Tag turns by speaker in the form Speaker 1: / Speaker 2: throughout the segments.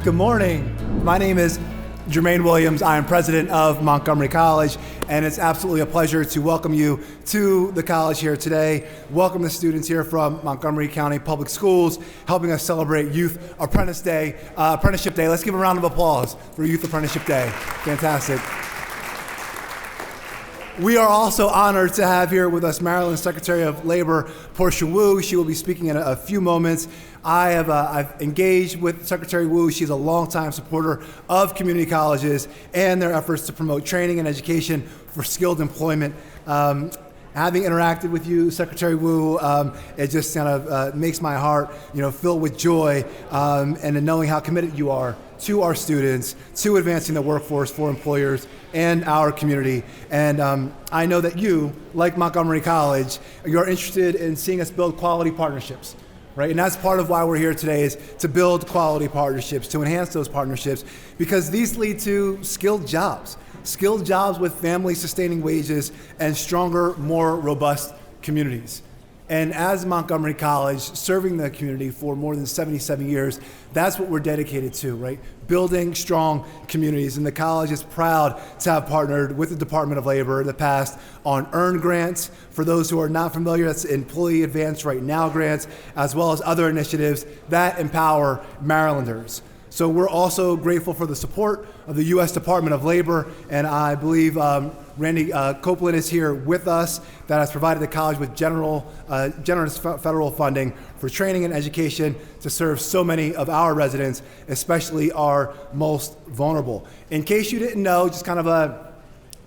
Speaker 1: Good morning. My name is Jermaine Williams. I am president of Montgomery College, and it's absolutely a pleasure to welcome you to the college here today. Welcome the students here from Montgomery County Public Schools, helping us celebrate Youth Apprenticeship Day. Let's give a round of applause for Youth Apprenticeship Day. Fantastic. We are also honored to have here with us Maryland Secretary of Labor, Portia Wu. She will be speaking in a few moments. I've engaged with Secretary Wu. She's a longtime supporter of community colleges and their efforts to promote training and education for skilled employment. Having interacted with you, Secretary Wu, it just kind of makes my heart, fill with joy, and in knowing how committed you are to our students, to advancing the workforce for employers and our community. And I know that you, like Montgomery College, you're interested in seeing us build quality partnerships, right? And that's part of why we're here today, is to build quality partnerships, to enhance those partnerships, because these lead to skilled jobs with family-sustaining wages and stronger, more robust communities. And as Montgomery College, serving the community for more than 77 years, that's what we're dedicated to, right? Building strong communities. And the college is proud to have partnered with the Department of Labor in the past on EARN grants. For those who are not familiar, that's Employee Advance Right Now grants, as well as other initiatives that empower Marylanders. So we're also grateful for the support of the U.S. Department of Labor, and I believe Randy Copeland is here with us, that has provided the college with generous federal funding for training and education to serve so many of our residents, especially our most vulnerable. In case you didn't know, just kind of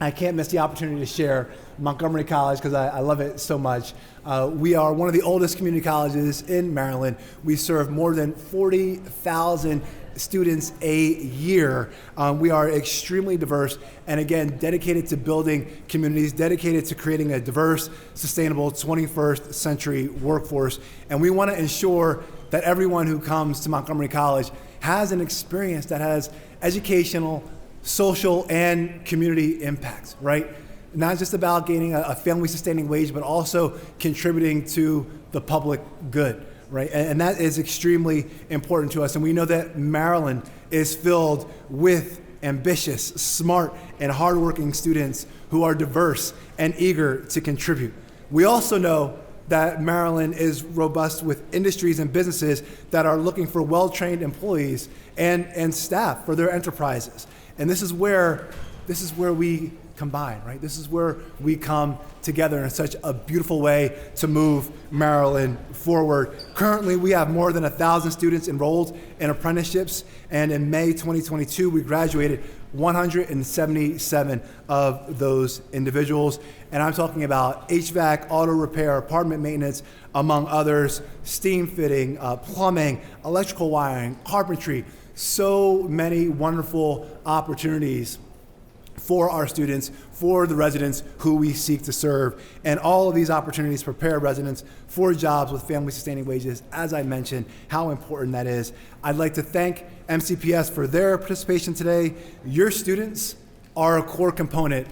Speaker 1: I can't miss the opportunity to share Montgomery College because I love it so much. We are one of the oldest community colleges in Maryland. We serve more than 40,000 students a year. We are extremely diverse, and again, dedicated to building communities, dedicated to creating a diverse, sustainable 21st century workforce. And we want to ensure that everyone who comes to Montgomery College has an experience that has educational, social, and community impact, right? Not just about gaining a family-sustaining wage, but also contributing to the public good. Right, and that is extremely important to us. And we know that Maryland is filled with ambitious, smart, and hardworking students who are diverse and eager to contribute. We also know that Maryland is robust with industries and businesses that are looking for well-trained employees and staff for their enterprises. And this is where we combine, right? This is where we come together in such a beautiful way to move Maryland forward. Currently, we have more than 1,000 students enrolled in apprenticeships, and in May 2022, we graduated 177 of those individuals. And I'm talking about HVAC, auto repair, apartment maintenance, among others, steam fitting, plumbing, electrical wiring, carpentry, so many wonderful opportunities for our students, for the residents who we seek to serve. And all of these opportunities prepare residents for jobs with family-sustaining wages. As I mentioned, how important that is. I'd like to thank MCPS for their participation today. Your students are a core component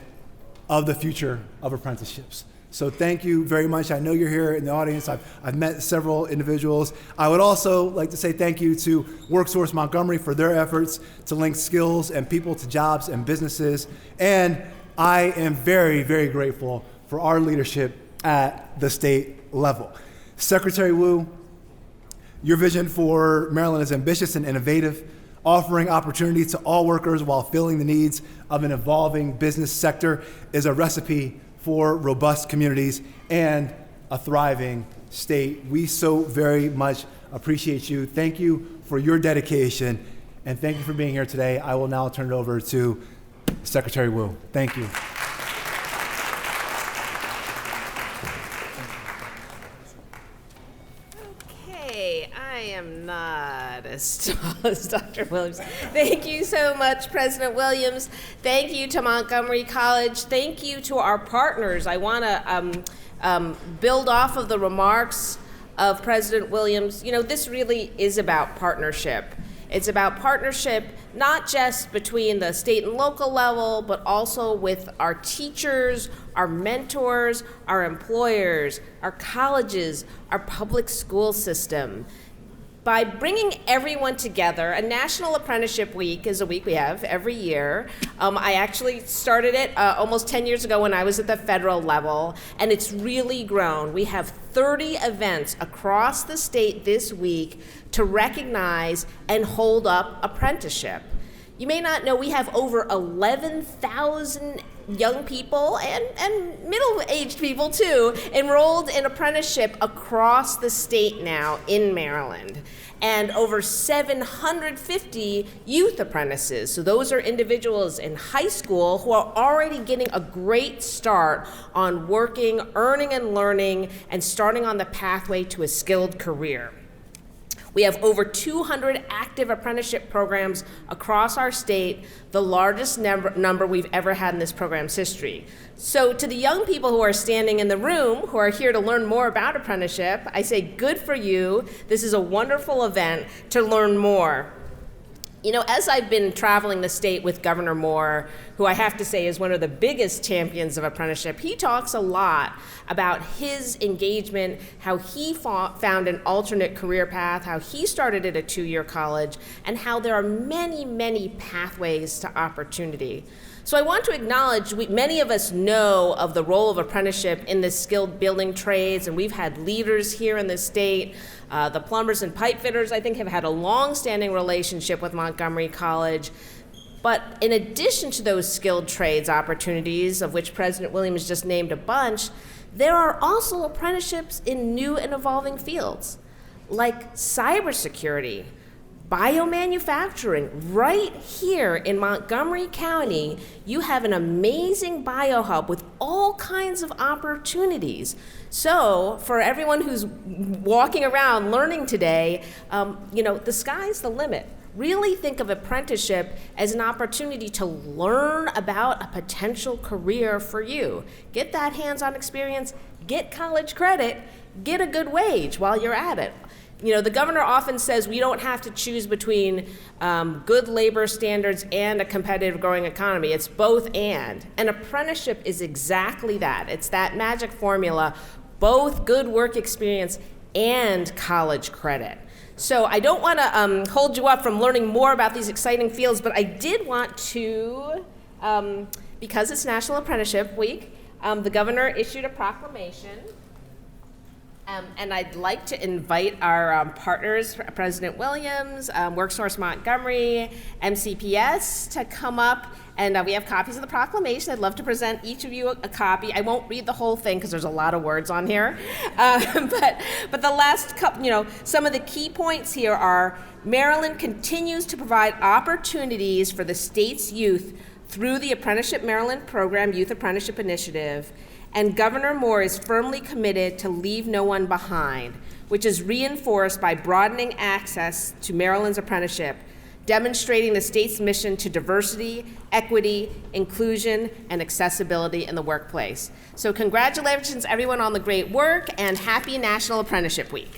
Speaker 1: of the future of apprenticeships. So thank you very much. I know you're here in the audience. I've met several individuals. I would also like to say thank you to WorkSource Montgomery for their efforts to link skills and people to jobs and businesses. And I am very, very grateful for our leadership at the state level. Secretary Wu, your vision for Maryland is ambitious and innovative, offering opportunity to all workers while filling the needs of an evolving business sector is a recipe for robust communities and a thriving state. We so very much appreciate you. Thank you for your dedication, and thank you for being here today. I will now turn it over to Secretary Wu. Thank you.
Speaker 2: Okay, I am not as tall as Dr. Williams. Thank you so much, President Williams. Thank you to Montgomery College. Thank you to our partners. I want to build off of the remarks of President Williams. This really is about partnership. It's about partnership not just between the state and local level, but also with our teachers, our mentors, our employers, our colleges, our public school system. by bringing everyone together. A National Apprenticeship Week is a week we have every year. I actually started it almost 10 years ago when I was at the federal level, and it's really grown. We have 30 events across the state this week to recognize and hold up apprenticeship. You may not know we have over 11,000 young people and middle-aged people too enrolled in apprenticeship across the state now in Maryland, and over 750 youth apprentices. So those are individuals in high school who are already getting a great start on working, earning and learning, and starting on the pathway to a skilled career. We have over 200 active apprenticeship programs across our state, the largest number we've ever had in this program's history. So to the young people who are standing in the room, who are here to learn more about apprenticeship, I say good for you. This is a wonderful event to learn more. You know, as I've been traveling the state with Governor Moore, who I have to say is one of the biggest champions of apprenticeship, he talks a lot about his engagement, how he found an alternate career path, how he started at a 2-year college, and how there are many, many pathways to opportunity. So I want to acknowledge, many of us know of the role of apprenticeship in the skilled building trades, and we've had leaders here in the state. The plumbers and pipe fitters, I think, have had a long-standing relationship with Montgomery College. But in addition to those skilled trades opportunities, of which President Williams just named a bunch, there are also apprenticeships in new and evolving fields, like cybersecurity, biomanufacturing. Right here in Montgomery County, you have an amazing biohub with all kinds of opportunities. So for everyone who's walking around learning today, the sky's the limit. Really think of apprenticeship as an opportunity to learn about a potential career for you. Get that hands-on experience, get college credit, get a good wage while you're at it. You know, the governor often says we don't have to choose between good labor standards and a competitive growing economy. It's both and. An apprenticeship is exactly that. It's that magic formula, both good work experience and college credit. So I don't want to hold you up from learning more about these exciting fields, but I did want to, because it's National Apprenticeship Week, the governor issued a proclamation. And I'd like to invite our partners, President Williams, WorkSource Montgomery, MCPS, to come up. And we have copies of the proclamation. I'd love to present each of you a copy. I won't read the whole thing because there's a lot of words on here. But the last couple, some of the key points here are Maryland continues to provide opportunities for the state's youth through the Apprenticeship Maryland Program Youth Apprenticeship Initiative. And Governor Moore is firmly committed to leave no one behind, which is reinforced by broadening access to Maryland's apprenticeship, demonstrating the state's mission to diversity, equity, inclusion, and accessibility in the workplace. So congratulations, everyone, on the great work, and happy National Apprenticeship Week.